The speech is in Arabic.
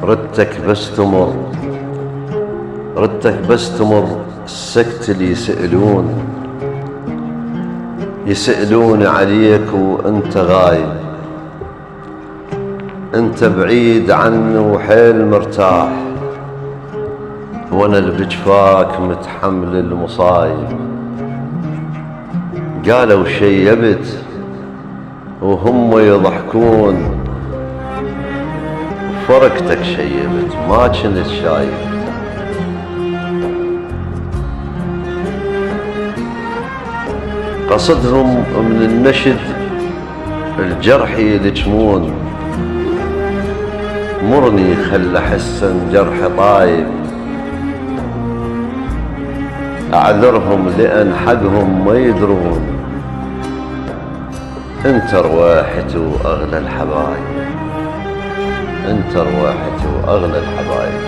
ردتك بس تمر السكت اللي يسألون عليك وانت غايب، انت بعيد عنه وحيل مرتاح، وانا اللي بجفاك متحمل المصايب. قالوا شيبت وهم يضحكون، فرقتك شيبت ما كنت شايف. قصدهم من النشد الجرح يلجمون، مرني خل احسن جرح طايب. اعذرهم لان حقهم ما يدرون، انت رواحتي واغلى الحبايب، انت رواحتي واغلى الحبايب.